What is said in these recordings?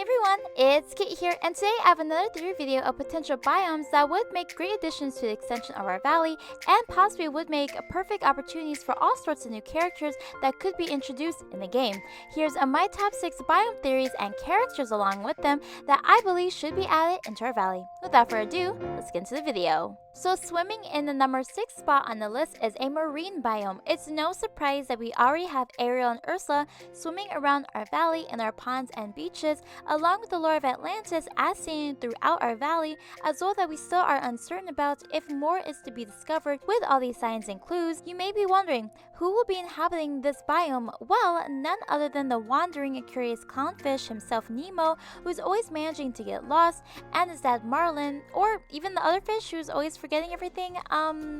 everyone, it's Kate here, and today I have another theory video of potential biomes that would make great additions to the extension of our valley and possibly would make perfect opportunities for all sorts of new characters that could be introduced in the game. Here's my top 6 biome theories and characters along with them that I believe should be added into our valley. Without further ado, let's get into the video. So swimming in the number 6 spot on the list is a marine biome. It's no surprise that we already have Ariel and Ursula swimming around our valley in our ponds and beaches, along with the lore of Atlantis as seen throughout our valley, as well that we still are uncertain about if more is to be discovered with all these signs and clues. You may be wondering, who will be inhabiting this biome? Well, none other than the wandering and curious clownfish himself, Nemo, who's always managing to get lost, and his dad Marlin, or even the other fish who's always forgetting everything.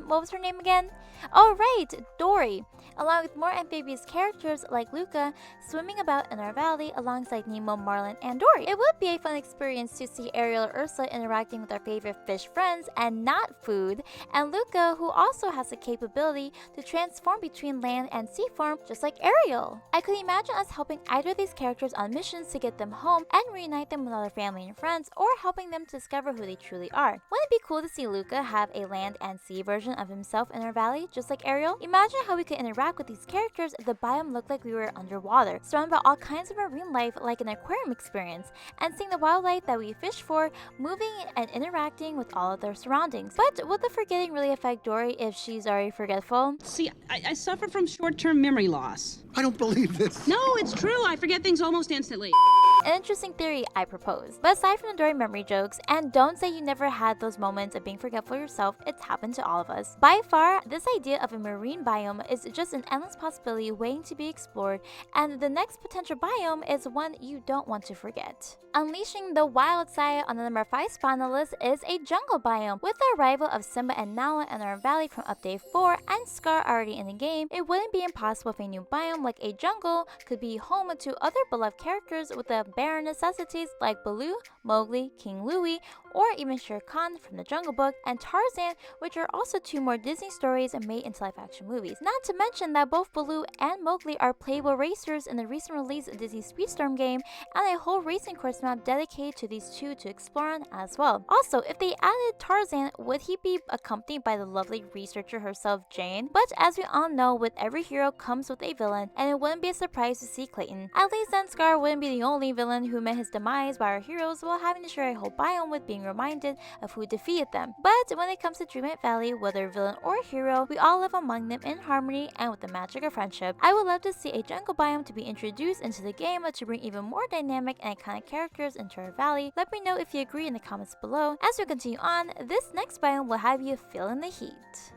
What was her name again? Oh right, Dory, along with more amphibious characters like Luca swimming about in our valley alongside Nemo, Marlin, and Dory. It would be a fun experience to see Ariel or Ursula interacting with our favorite fish friends and not food, and Luca, who also has the capability to transform between land and sea form just like Ariel. I could imagine us helping either of these characters on missions to get them home and reunite them with other family and friends, or helping them to discover who they truly are. Wouldn't it be cool to see Luca have a land and sea version of himself in our valley, just like Ariel? Imagine how we could interact with these characters if the biome looked like we were underwater, surrounded by all kinds of marine life like an aquarium experience, and seeing the wildlife that we fish for moving and interacting with all of their surroundings. But would the forgetting really affect Dory if she's already forgetful? See, I suffer from short-term memory loss. I don't believe this. No, it's true. I forget things almost instantly. An interesting theory I propose. But aside from the Dory memory jokes, and don't say you never had those moments of being forgetful yourself, it's happened to all of us. By far, this idea of a marine biome is just an endless possibility waiting to be explored, and the next potential biome is one you don't want to forget. Unleashing the wild side on the number 5 spot on the list is a jungle biome. With the arrival of Simba and Nala in our valley from update 4 and Scar already in the game, it wouldn't be impossible if a new biome like a jungle could be home to other beloved characters with the bare necessities like Baloo, Mowgli, King Louie, or even Shere Khan from the Jungle Book, and Tarzan, which are also 2 more Disney stories made into live-action movies. Not to mention that both Baloo and Mowgli are playable racers in the recent release Disney Speedstorm game, and a whole racing course map dedicated to these 2 to explore on as well. Also, if they added Tarzan, would he be accompanied by the lovely researcher herself, Jane? But as we all know, with every hero comes with a villain, and it wouldn't be a surprise to see Clayton. At least then Scar wouldn't be the only villain who met his demise by our heroes while having to share a whole biome with being reminded of who defeated them. But when it comes to Dreamlight Valley, whether villain or hero, we all live among them in harmony and with the magic of friendship. I would love to see a jungle biome to be introduced into the game to bring even more dynamic and iconic characters into our valley. Let me know if you agree in the comments below. As we continue on, this next biome will have you feeling the heat.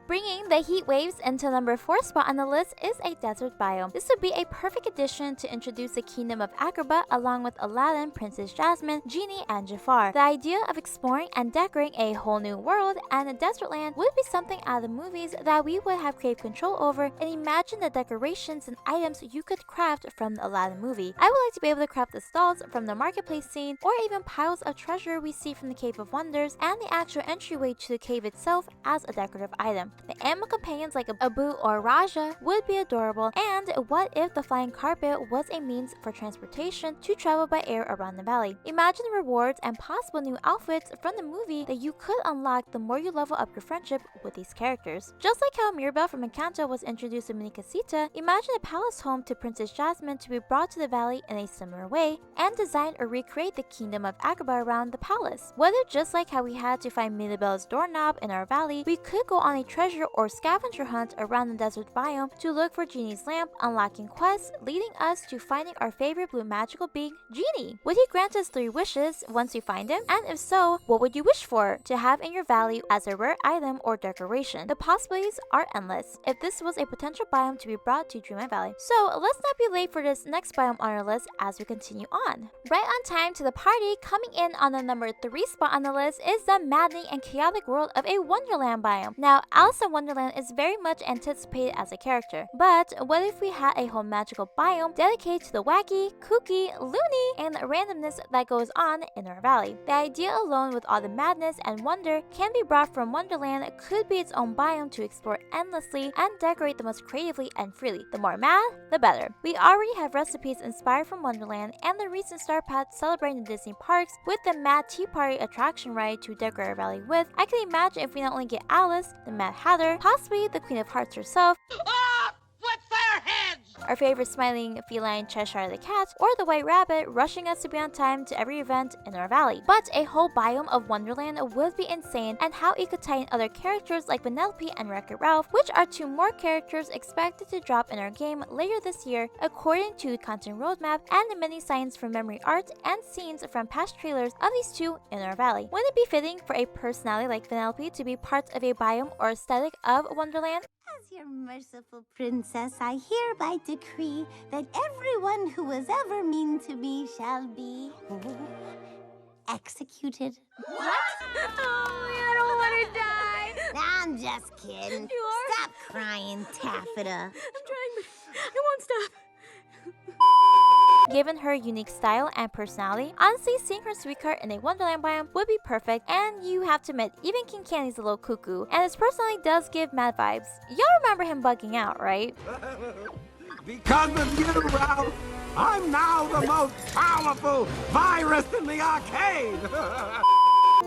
Bringing the heat waves into number 4 spot on the list is a desert biome. This would be a perfect addition to introduce the kingdom of Agrabah along with Aladdin, Princess Jasmine, Genie, and Jafar. The idea of exploring and decorating a whole new world and a desert land would be something out of the movies that we would have creative control over, and imagine the decorations and items you could craft from the Aladdin movie. I would like to be able to craft the stalls from the marketplace scene, or even piles of treasure we see from the Cave of Wonders and the actual entryway to the cave itself as a decorative item. The animal companions like Abu or Raja would be adorable, and what if the flying carpet was a means for transportation to travel by air around the valley? Imagine the rewards and possible new outfits from the movie that you could unlock the more you level up your friendship with these characters. Just like how Mirabel from Encanto was introduced to Muñecasita, imagine a palace home to Princess Jasmine to be brought to the valley in a similar way, and design or recreate the kingdom of Agrabah around the palace. Whether just like how we had to find Mirabel's doorknob in our valley, we could go on a treasure or scavenger hunt around the desert biome to look for Genie's lamp, unlocking quests leading us to finding our favorite blue magical being, Genie. Would he grant us 3 wishes once we find him? And if so, what would you wish for to have in your valley as a rare item or decoration? The possibilities are endless if this was a potential biome to be brought to Dreamlight Valley. So let's not be late for this next biome on our list as we continue on. Right on time to the party, coming in on the number 3 spot on the list is the maddening and chaotic world of a Wonderland biome. Now, Alice in Wonderland is very much anticipated as a character, but what if we had a whole magical biome dedicated to the wacky, kooky, loony, and randomness that goes on in our valley? The idea alone alone with all the madness and wonder can be brought from Wonderland could be its own biome to explore endlessly and decorate the most creatively and freely. The more mad, the better. We already have recipes inspired from Wonderland and the recent Star Path celebrating the Disney parks with the Mad Tea Party attraction ride to decorate our valley with. I can imagine if we not only get Alice, the Mad Hatter, possibly the Queen of Hearts herself, our favorite smiling feline Cheshire the cat, or the White Rabbit rushing us to be on time to every event in our valley. But a whole biome of Wonderland would be insane, and how it could tie in other characters like Penelope and Wreck-It Ralph, which are two more characters expected to drop in our game later this year according to the content roadmap and the many signs from memory art and scenes from past trailers of these two in our valley. Wouldn't it be fitting for a personality like Penelope to be part of a biome or aesthetic of Wonderland? As your merciful princess, I hereby decree that everyone who was ever mean to me shall be executed. What? Oh, I don't want to die. I'm just kidding. You are? Stop crying, Taffeta. I'm trying, but I won't stop. Given her unique style and personality, honestly, seeing her sweetheart in a Wonderland biome would be perfect, and you have to admit, even King Candy's a little cuckoo, and his personality does give mad vibes. Y'all remember him bugging out, right? Because of you, Ralph, I'm now the most powerful virus in the arcade!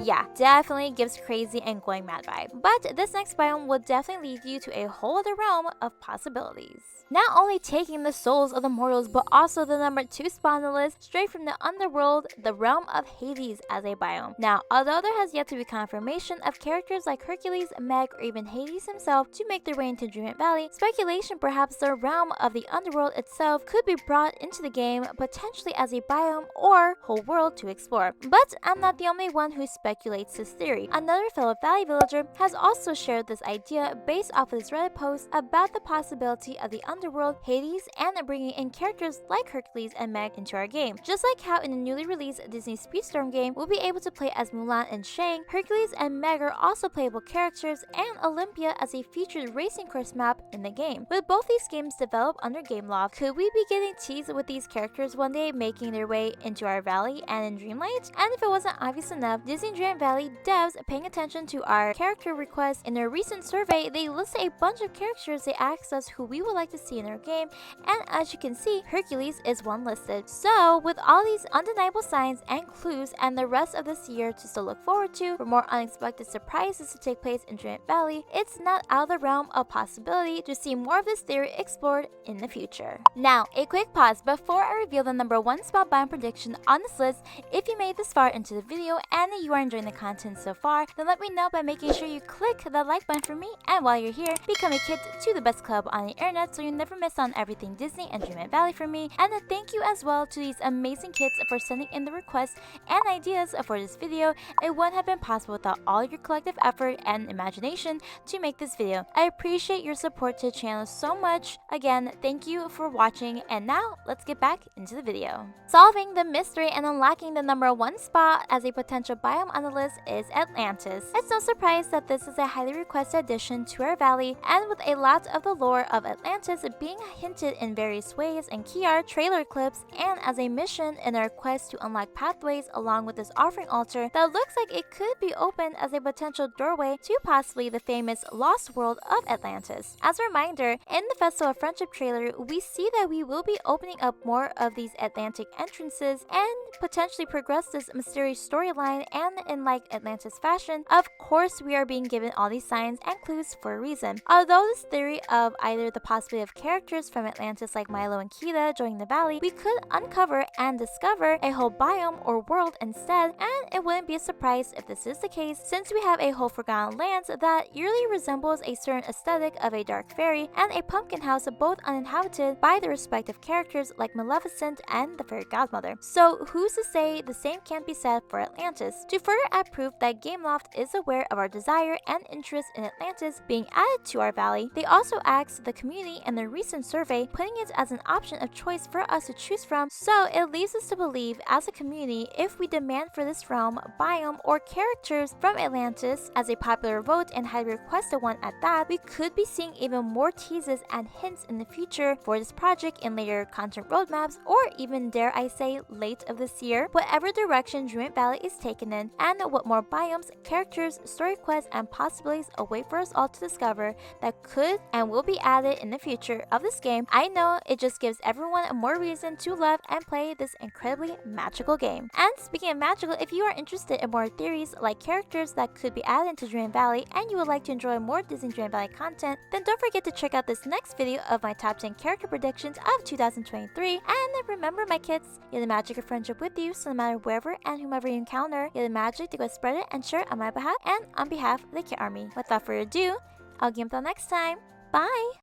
Yeah, definitely gives crazy and glowing mad vibe. But this next biome will definitely lead you to a whole other realm of possibilities. Not only taking the souls of the mortals, but also the number 2 spot on the list, straight from the underworld, the realm of Hades as a biome. Now, although there has yet to be confirmation of characters like Hercules, Meg, or even Hades himself to make their way into Dreamlight Valley, speculation perhaps the realm of the underworld itself could be brought into the game, potentially as a biome or whole world to explore. But I'm not the only one who speculates this theory. Another fellow Valley villager has also shared this idea based off of this Reddit post about the possibility of the underworld, Hades, and bringing in characters like Hercules and Meg into our game. Just like how in the newly released Disney Speedstorm game, we'll be able to play as Mulan and Shang, Hercules and Meg are also playable characters, and Olympia as a featured racing course map in the game. With both these games developed under Gameloft, could we be getting teased with these characters one day making their way into our valley and in Dreamlight? And if it wasn't obvious enough, Disney Dreamlight Valley devs paying attention to our character requests in their recent survey, they listed a bunch of characters they asked us who we would like to see in our game, and as you can see, Hercules is one listed. So with all these undeniable signs and clues and the rest of this year to still look forward to for more unexpected surprises to take place in Dreamlight Valley, it's not out of the realm of possibility to see more of this theory explored in the future. Now, a quick pause before I reveal the number 1 spot biome prediction on this list. If you made this far into the video and you are enjoying the content so far, then let me know by making sure you click the like button for me, and while you're here, become a kid to the best club on the internet so you never miss on everything Disney and Dreamlight Valley from me. And a thank you as well to these amazing kids for sending in the requests and ideas for this video. It wouldn't have been possible without all your collective effort and imagination to make this video. I appreciate your support to the channel so much. Again, thank you for watching, and now let's get back into the video. Solving the mystery and unlocking the number 1 spot as a potential biome on the list is Atlantis. It's no surprise that this is a highly requested addition to our valley, and with a lot of the lore of Atlantis being hinted in various ways in key art, trailer clips, and as a mission in our quest to unlock pathways along with this offering altar that looks like it could be opened as a potential doorway to possibly the famous lost world of Atlantis. As a reminder, in the Festival of Friendship trailer, we see that we will be opening up more of these Atlantic entrances and potentially progress this mysterious storyline, and in like Atlantis fashion, of course we are being given all these signs and clues for a reason. Although this theory of either the possibility of characters from Atlantis like Milo and Kita joining the valley, we could uncover and discover a whole biome or world instead, and it wouldn't be a surprise if this is the case, since we have a whole forgotten land that eerily resembles a certain aesthetic of a dark fairy and a pumpkin house, both uninhabited by the respective characters like Maleficent and the fairy godmother. So who's to say the same can't be said for Atlantis? To further add proof that Gameloft is aware of our desire and interest in Atlantis being added to our valley, they also asked the community in their recent survey, putting it as an option of choice for us to choose from. So it leads us to believe as a community, if we demand for this realm, biome, or characters from Atlantis as a popular vote and highly requested one at that, we could be seeing even more teases and hints in the future for this project in later content roadmaps, or even dare I say late of this year. Whatever direction Dreamlight Valley is taken in, and what more biomes, characters, story quests, and possibilities await for us all to discover that could and will be added in the future of this game. I know it just gives everyone more reason to love and play this incredibly magical game. And speaking of magical, if you are interested in more theories like characters that could be added into Dream Valley and you would like to enjoy more Disney Dream Valley content, then don't forget to check out this next video of my top 10 character predictions of 2023. And remember, my kids, you have the magic of friendship with you, so no matter wherever and whomever you encounter, you have the magic to go spread it and share it on my behalf and on behalf of the Kid Army. Without further ado, I'll get until next time. Bye!